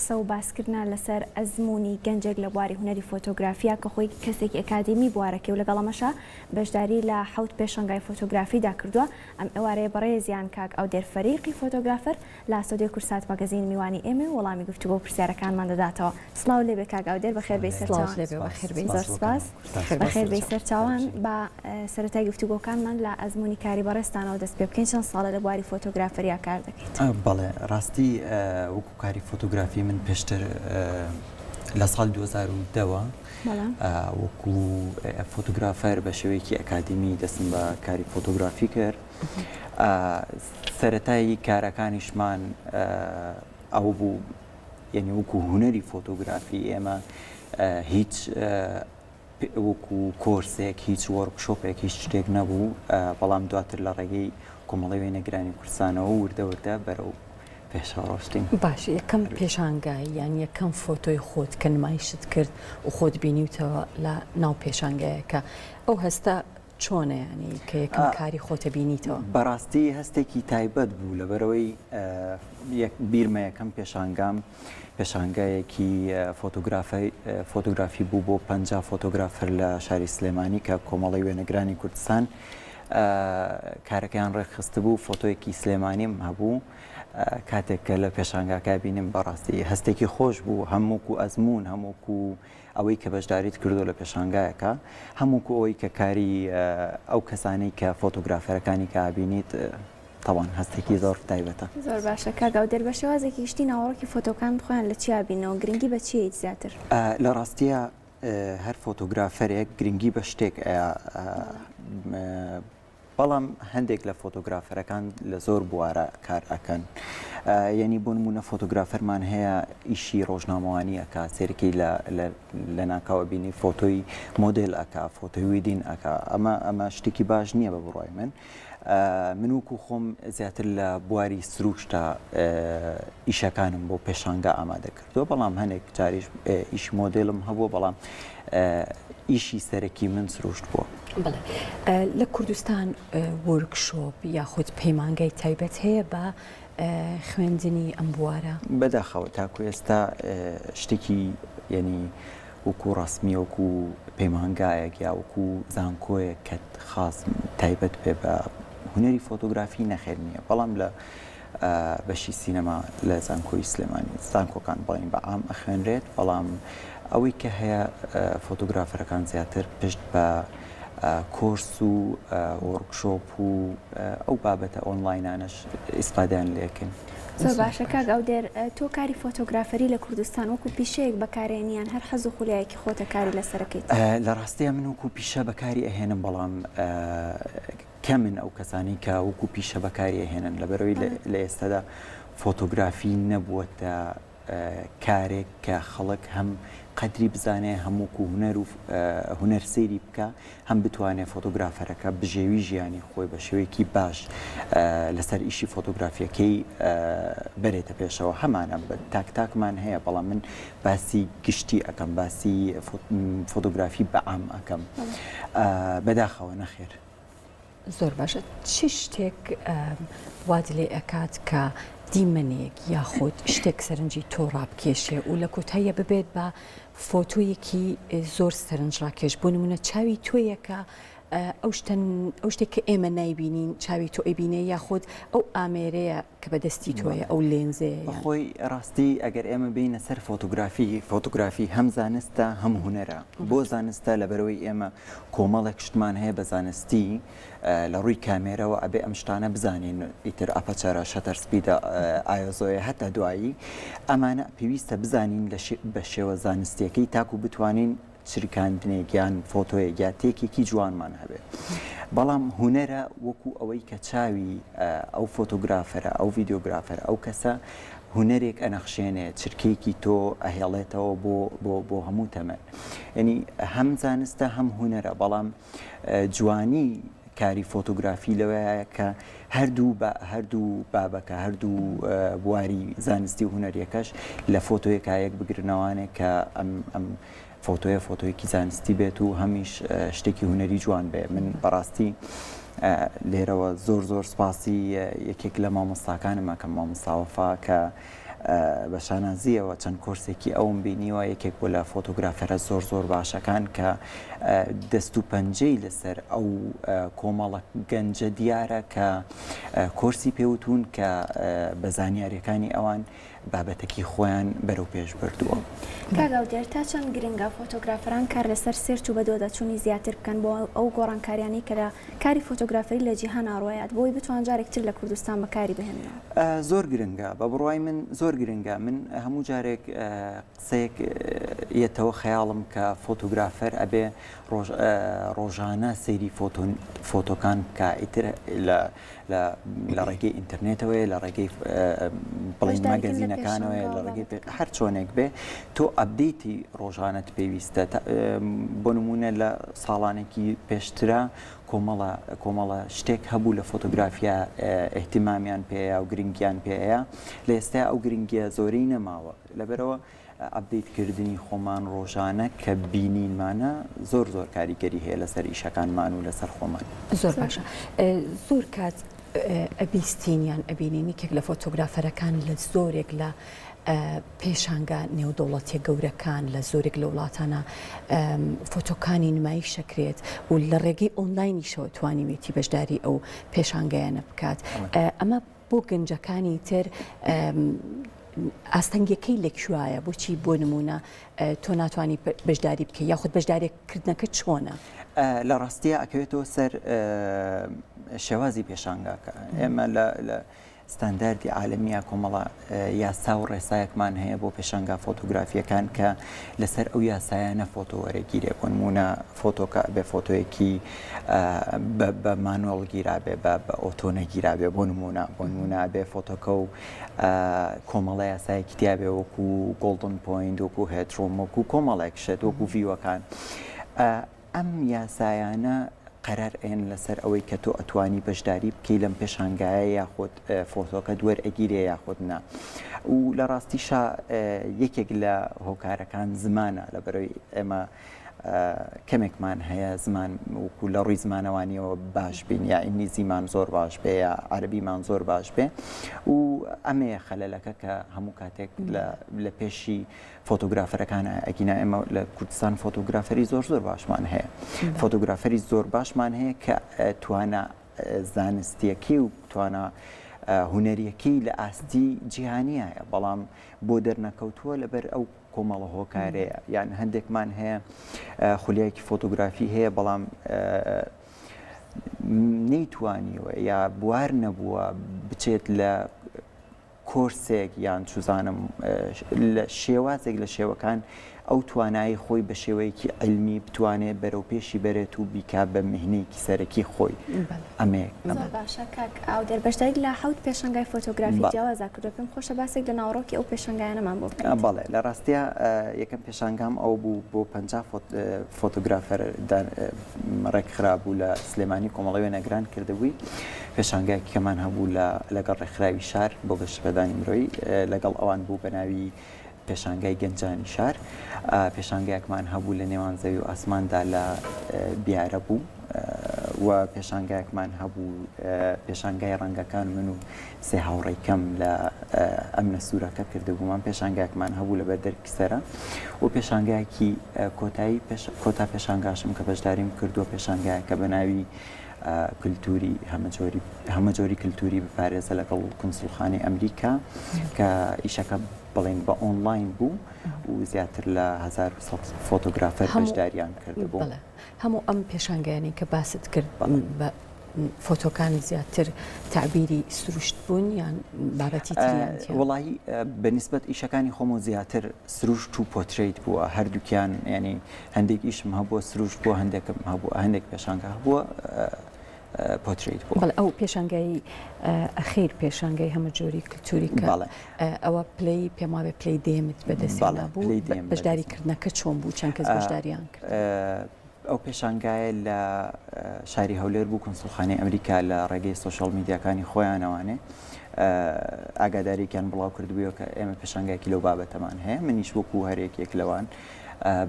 قسە و باسکردنا لەسەر ئەزمونی گەنجێک لە بواری هونەری فۆتۆگرافیا کە خۆی کەسێکی ئەکادمی بوارەکە و لەگەڵەمەشە بەشداری لە 7 پێشەنگای فۆتۆگرافیدا کردووە. ئەم ئێوارەیە بەڕێزیان کاک ئەودێر فەریقی فۆتۆگرافەر لە ئەستۆدیۆی کورسات مەگەزین میوانی ئێمە و وەڵامی گفتوگۆ و پرسیارەکانمان دەداتەوە. سڵاو لێبێ کاک ئەودێر، بەخێربێی سەرچاوان. زۆر سپاس. بەخێربێی سەرچاوان. بە سەرەتای گفتوگۆکانمان لە ئەزمونی کاری بەڕێستانەوە دەست پێ بکەین. چەند ساڵە لە بواری فۆتۆگرافەریا کار دەکەیت؟ بەڵێ، ڕاستی وەکو کاری فۆتۆگرافی من پێشتر لە ساڵ 2010ەوە وەکو فۆتۆگرافەر بە شێوەیەکی ئەکادمی دەستم بە کاری فۆتۆگرافی کرد. سەرەتایی کارەکانیشمان ئەو بوو، یعنی وەکو هونەری فۆتۆگرافی ئێمە هیچ وەکو کۆرسێک، هیچ وەرکشۆپێک، هیچ شتێک نەبوو. بەڵام دواتر لە ڕێگەی کۆمەڵی وێنەگرانی کوردستانەوە وردە بەرەو پێشەڕۆشتین. باش، یەکەم پێشانگای یان یەکەم فۆتۆی خۆت کە نمایشت کرد و خۆت بینیوتەوە لە ناو پێشانگایەکە، ئەو هەستە چۆنە، ینی کە یەکەم کاری خۆتە بینیتەوە؟ بەڕاستی هەستێکی تایبەت بوو، لەبەرەوەی بیرمە یەکەم پێشانگام پێشانگایەکی فۆتۆگرافی بوو بۆ 50 فۆتۆگرافەر لە شاری سلێمانی کە کۆمەڵی وێنەگرانی کوردستان کارەکەیان ڕێکخست بوو. فۆتۆیەکی سلێمانیم هەبوو. کاتێک کە لە پێشانگاکە بینیم بەڕاستی هەستێکی خۆش بوو، هەمووکو ئەزمون، هەمووکو ئەوەی کە بەشداریت کردو لە پێشانگایەکە، هەمووکو ئەوەی کە کاری ئەو کەسانەی کە فۆتۆگرافەرەکانی کە بینیت تەوان هەستێکی زۆر تایبەتە. زۆر باشە کاک ئەودێر، بە شێوازێکی گشتی ناوەڕۆکی فۆتۆکان خۆیان لە چیا بینەوە؟ گرنگی بە چیت زیاتر؟ لە ڕاستیە هەر فۆتۆگرافەرێک گرنگی بە شتێک بەڵام هەندێک لە فۆتۆگرافەرەکان لە زۆر بوارە کار ئەکەن. یعنی بۆ نمونە فۆتۆگرافەرمان هەیە ئیشی ڕۆژنامەوانی ئەکا، سێرکی لە ناکاوە بینی فۆتۆی مۆدل ئەکا، فۆتۆی ویدین ئەکا. ئەمە شتێکی باش نییە بە بڕای من. من وەکو خۆم زیاتر لە بواری سروشتە ئیشەکانم بۆ پێشانگا ئامادە کردووە، بەڵام هەندێک جاریش ئیشی مۆدلم هەبووە، بەڵام ئیشی سەرەکی من سروشت بووە. بڵێ، لە کوردستان وەرکشۆپ یاخود پەیمانگای تایبەت هەیە بە خوێندنی ئەم بوارە؟ بەداخەوە تاکو ئێستا شتێکی یعنی وەکو ڕسمی، وەکو پەیمانگایەک یا وەکو زانکۆیەک کە خاص تایبەت پێ بە هونەری فۆتۆگرافی نەخێر نییە. بەڵام لە بەشی سینەما لە زانکۆی سلێمانی زانکۆکان بەڵین بە عام ئەخوێنرێت، بەڵام ئەوەی کە هەیە فۆتۆگرافەرەکان زیاتر پشت بە کۆرس و وەرکشۆپ و ئەو بابەتە ئۆنلاینانش ئیسپادیان لێکن. زۆر باشە کاک ئەودێر، تۆ کاری فۆتۆگرافەری لە کوردستان وەکو پیشەیەک بەکارێنیان هەر حەز و خولیایەکی خۆتە کاری لەسەرەکەیت؟ لە ڕاستیە من وەکو پیشە بەکاری ئەهێنم، بەڵام کەمن ئەو کەسانی کە وەکو پیشە بەکاری ئەهێنن، لەبەرەوەی لە ئێستادا فۆتۆگرافی نەبووەتە کارێک کە خەڵک هەم قەدری بزانێ، هەمووکو هونەر و هونەر سەیری بکە، هەم بتوانێت فۆتۆگرافەرەکە بژێوی ژیانی خۆی بە شێوەیەکی باش لەسەر ئیشی فۆتۆگرافیەکەی بەرێتە پێشەوە. هەمانە تاکتاکمان هەیە، بەڵام من باسی گشتی ئەەکەم، باسی فۆتۆگرافی بەعام ئەەکەم. بەداخەوە نەخێر. زۆر باشە. چی شتێک واد لێ ئەکات کە دیمەنێک یاخود شتێک سەرنجی تۆ ڕابکێشێ و لە کۆتاییە ببێت بە فۆتۆیەکی زۆر سەرنجڕاکێش؟ بۆ نمونە چاوی تۆیەکە ئەو شتێک کە ئێمە نایبینین چاوی تۆ ئەبینێ، یاخود ئەو ئامێرەیە کە بەدەستی تۆیە، ئەو لێنزەیە؟ بەخۆی ڕاستی ئەگەر ئێمە بینە سەر فۆتۆگرافی هەم زانستە هەم هونەرە. بۆ زانستە لەبەرەوەی ئێمە کۆمەڵێک شتمان هەیە بە زانستی لە ڕووی کامێرەوە ئەبێ ئەم شتانە بزانین، ئیتر ئاپەچەرە، شەتەر سپیدە، ئایۆزۆیە، هەتا دوایی ئەمانە پێویستە بزانین بە شێوە زانستیەکەی تاکو بتوانین چریکاندنێکیان فۆتۆیەک یا تێکێکی جوانمان هەبێت. بەڵام هونەرە وەکو ئەوەی کە چاوی ئەو فۆتۆگرافەرە، ئەو ڤیدیۆگرافەر، ئەو کەسە هونەرێک ئەنەخشێنێ، چرکەیەکی تۆ ئەهێڵێتەوە بۆ هەموو تەمەن. یعنی هەم زانستە هەم هونەرە، بەڵام جوانی کاری فۆتۆگرافی لەوەیە کە هەردوو بابەکە، هەردوو بواری زانستی و هونەریەکەش لە فۆتۆیەکایەک بگرنەوانێک کە ئەم فۆتۆیەکی زانستی بێت و هەمیش شتێکی هونەری جوان بێ. من بەڕاستی لێرەوە زۆر سپاسی یەکێک لە مامۆستاکانم ئەکەم، مامۆستا وەفا، کە بە شانازیەوە چەند کۆرسێکی ئەوم بینیوە یەکێک بۆ لە فۆتۆگرافەرە زۆر باشەکان کە دەست و پەنجەی لەسەر ئەو کۆمەڵە گەنجە دیارە کە کۆرسی پێوتون کە بە زانیاریەکانی ئەوان بابەتێکی خۆیان بەرەو پێش بردووە. کاگاودێر تا چەند گرنگە فۆتۆگرافەران کار لەسەر سێرچ و بەدۆدەچوونی زیاتر بکەن بۆ ئەو گۆڕانکاریانی کە لە کاری فۆتۆگرافەری لە جیهان ئاڕۆیات بۆی بتوان جارێکتر لە کوردستان بەکاری بهێننەوە. زۆر گرنگە بە بڕوای من زۆر گرنگە. من هەموو جارێک قسەیەک یەتەوە خەیاڵم کە فۆتۆگرافەر ئەبێ ڕۆژانە سەیری فۆتۆکان بکە ئیتر لە ڕێگەی ئینتەرنێتەوەی لە ڕێگەی بڵین مەگەزینەکانەوەی لە ڕێگەی هەر چۆنێک بێ تۆ ئەپدەیتی ڕۆژانەت پێویستە. بۆ نمونە لە ساڵانێکی پێشترە کۆمەڵە شتێک هەبوو لە فۆتۆگرافیا ئێحتیمامیان پێەیە و گرنگیان پێەیە لە ئێستا ئەو گرنگیە زۆرەی نەماوە لەبەرەوە ئەپدەیتکردنی خۆمان ڕۆژانە کە بینینمانە زۆر کاریگەری هەیە لەسەر ئیشەکانمان و لەسەر خۆمان. زۆر باشە. زۆر کات ئەبیستینیان ئەبینینی کێک لە فۆتۆگرافەرەکان لە زۆرێک لە پێشانگە نێودەوڵەتیە گەورەکان لە زۆرێک لە وڵاتانە فۆتۆکانی نمایی شەکرێت و لە ڕێگەی ئۆنلاینیشەوە توانیوێتی بەشداری ئەو پێشانگەیانە بکات. ئەمە بۆ گەنجەکانی تر ئاستەنگەکەی لەکوایە بۆچی بۆ نمونە تۆ ناتوانانی بەشداری بکەی یاخود بەشداریکردنەکە چۆنە؟ لە ڕاستیە ئەکەوێتەوە سەر شێوازی پێشانگاکە. ئێمە لە ستانداردی عالمیە کۆمەڵە یاسا و ڕێسایەکمان هەیە بۆ پێشانگا فۆتۆگرافیەکان کە لەسەر ئەو یاسایانە فۆتۆ وەرەگیرێ بۆ نمونە فۆتۆکە بێ فۆتۆیەکی بە مانۆڵ گیرابێ بە ئۆتۆ نەگیرابێ بۆ نمونە بێ فۆتۆکە و کۆمەڵە یاسایەکی تیابێ وەکو گۆڵدن پۆینت وەکو هێتڕۆم وەکو کۆمەڵێک شت وەکو ڤیوەکان. ئەم یاسایانە قەرار ئێن لەسەر ئەوەی کە تۆ ئەتوانی بەشداری بکەی لەم پێشانگایە یاخود فۆتۆکە دووەرئەگیرێ یاخود نا. و لە ڕاستیشا یەکێک لە هۆکارەکان زمانە لەبەرەوەی ئێمە کەمێکمان هەیە زمان وەکو لە ڕووی زمانەوانیەوە باش بین یا ئینگلیزیمان زۆر باش بێ یا عەرەبیمان زۆر باش بێ و ئەمەیە خەلەلەکە کە هەموو کاتێک لە پێشی فۆتۆگرافەرەکانە ئەگینا ئێمە لە کوردستان فۆتۆگرافەری زۆر باشمان هەیە. فۆتۆگرافەری زۆر باشمان هەیە کە توانە زانستیەکەی و توانە هونەریەکەی لە ئاستی جیهانیایە بەڵام بۆ دەرنەکەوتووە لەبەر ئەو کۆمەڵە هۆکارەیە. یان هەندێکمان هەیە خولیایەکی فۆتۆگرافی هەیە بەڵام نەیتوانیوە یا بوار نەبووە بچێت لە کۆرسێک یان چوزانم لە شێوازێک لە شێوەکان ئەو توانایی خۆی بە شێوەیەکی علمی بتوانێت بەرەو پێشی بەرێت و بیکا بە میهنەیەکی سەرەکی خۆی. ئەمەیە زۆر باشە کاک ئاودێر بەشداری لە 7 پێشانگای فۆتۆگرافی جیاوازا کردو پێم خۆشە باسێک لە ناوڕۆکی ئەو پێشانگایانەمان بۆ بکەین. بەڵێ لە ڕاستیە یەکەم پێشانگام ئەو بوو بۆ 50 فۆتۆگرافەر ڕێکخرا بوو لە سلێمانی کۆمەڵی وێنەگران کردبووی. پێشانگایەکی کەمان هەبوو لەگەڵ ڕێکخراوی شار بۆ گەشتبەدانی مرۆی لەگەڵ ئەوان بوو بە ناوی پێشانگای گەنجانی شار. پێشانگایەکمان هەبوو لە نێوان زەوی و ئاسماندا لە بیارە بوو و پێشانگایەکمان هەبوو پێشانگای ڕەنگەکان من و سێ هاوڕێکەم لە ئەم نەسوورەکە کردبوومان. پێشانگایەکمان هەبوو لە بەردەرکی سەرە و پێشانگایەکی کۆتایی کۆتا پێشانگاشم کە بەشداریم کردووە پێشانگایەکە بە ناوی کللتوری هەمەجۆری کللتوری بپارێزە لەگەڵ کنسوڵخانی ئەمریکا کە ئیشەکە بڵین بە ئۆنلاین بوو و زیاتر لە 1000 فۆتۆگرافەر بەشداریان کردبوو. هەموو ئەم پێشانگایانی کە باست کرد بە فۆتۆکانی زیاتر تعبیری سروشت بوون یان بابەتی تریان؟ وڵی بەنسبەت ئیشەکانی خۆم زیاتر سروشت و پۆتریت بووە هەردووکیان ینی هەندێک ئیشم هەبووە سروشت بووە هەندێکم هەبوو هەندێک پێشانگە هەبووە پۆتریت بوو. ئەو پێشانگایی ئەخیر پێشانگای هەمە جۆری کللتوری کە ئەوە پلەی پێم وابێ پلەی دێمت بەدەستێنا بوو بەشداریکردنەکە چۆن بوو چەند کەس بەشداریان کرد؟ ئەو پێشانگایە لە شاری هەولێر بوو کنسوڵخانەی ئەمریکا لە ڕێگەی سۆشەڵ میدیاکانی خۆیانەوانێ ئاگاداریکیان بڵاو کردبووە کە ئێمە پێشانگایەکی لەو بابەتەمان هەیە. منیش وەکو هەرێکێک لەوان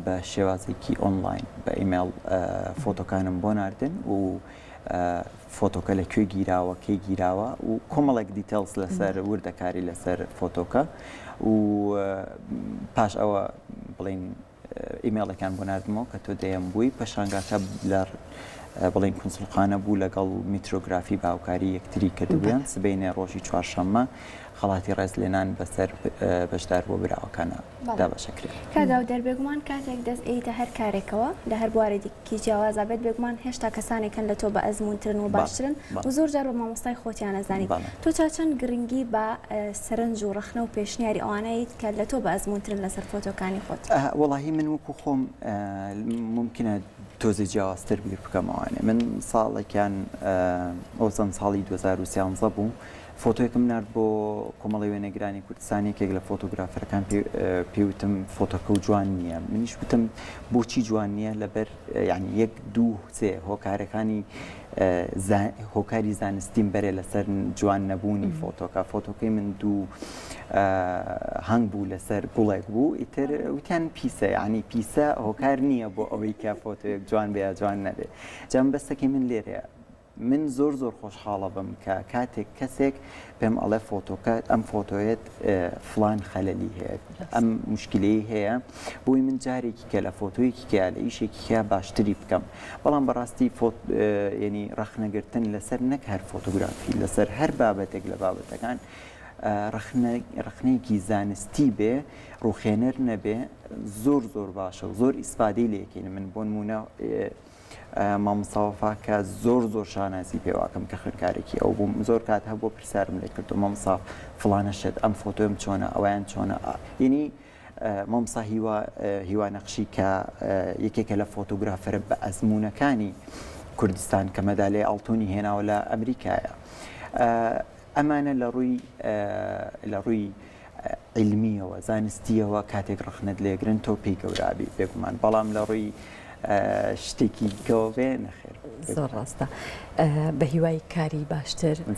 بە شێوازێکی ئۆنلاین بە ئیمێل فۆتۆکانم بۆ ناردن و فۆتۆکە لەکوێ گیراوە کێ گیراوە و کۆمەڵێک دیتەلز لەسەر وردەکاری لەسەر فۆتۆکە و پاش ئەوە بڵین ئیمێڵەکان بۆ نردمەوە کە تۆ دەیەم بووی پەشانگاکە لە بڵین کنسڵخانە بوو لەگەڵ میترۆگرافی باوکاری یەکتری کە دویان سبەینێ ڕۆژی چوارشەممە خەڵاتی ڕێزلێنان بەسەر بەشدار بۆ براوەکانە دابەشەکرێت. کاگاو دەربێگومان کاتێک دەست ئەیتە هەر کارێکەوە لە هەر بوارێکی جیاوازە بێت بێگومان هێشتا کەسانێکن لە تۆ بە ئەزمونترن و باشترن و زۆر جار بە مامۆستای خۆتیان نەزانی. تۆ چەند گرنگی بە سەرنج و ڕخنە و پێشنیاری ئەوانەیەیت کە لە تۆ بە ئەزمونترن لەسەر فۆتۆکانی خۆت؟ وەڵاهی من وەکو خۆم ممکنە تۆزی جیاوازتر بیر بکەمەوانێ. من ساڵێکیان ئەوزەن ساڵی 2013 بوو فۆتۆیەکم نرد بۆ کۆمەڵی وێنەگرانی کوردستانی یەکێک لە فۆتۆگرافەرەکان پێوتم فۆتۆکە و جوان نییە. منیش وتم بۆچی جوان نییە لەبەر یعنی یەک دوو سێ هۆکارەکانی هۆکاری زانستیم بەرێ لەسەر جوان نەبوونی فۆتۆکە. فۆتۆکەی من دوو هەنگ بوو لەسەر گوڵێک بوو ئیتر وتیان پیسە یعنی پیسە هۆکار نییە بۆ ئەوەی کە فۆتۆیەک جوان بێ جوان نەبێ. جام بەستەکەی من لێرەیە من زۆر خۆشحاڵە بم کە کاتێک کەسێک پێم ئەڵێ فۆتۆکە ئەم فۆتۆیت فلان خەلەلی هەیە ئەم مشکلەی هەیە بۆی من جارێکی کە لە فۆتۆیەکی کە لە ئیشێکی کە باشتری بکەم. بەڵام بەڕاستی ینی ڕەخنەگرتن لەسەر نەک هەر فۆتۆگرافی لەسەر هەر بابەتێک لە بابەتەکان ڕخنەیەکی زانستی بێ ڕوخێنەر نەبێ زۆر باشە و زۆر ئیسپادەی لێکەین. من بۆ نمونە مامۆستاوەفا کە زۆر شانازی پێواکەم کە خوێندکارێکی ئەو بووم زۆر کات هەبوو پرسیارم لێ کردو مامۆستا فڵانە شت ئەم فۆتۆم چۆنە ئەویان چۆنە ینی مامۆستا هیوا نەقشی کە یەکێکە لە فۆتۆگرافەرە بە ئەزمونەکانی کوردستان کە مەدالێ ئەڵتوونی هێناوە لە ئەمریکایە. ئەمانە لە ڕووی علمیەوە زانستیەوە کاتێک ڕخنت لێگرن تۆ پێی گەورابی بێگومان بەڵام لە ڕووی شتێکی گەوە بێ نەخێر زۆر ڕاستە بە هیوای کاری باشتر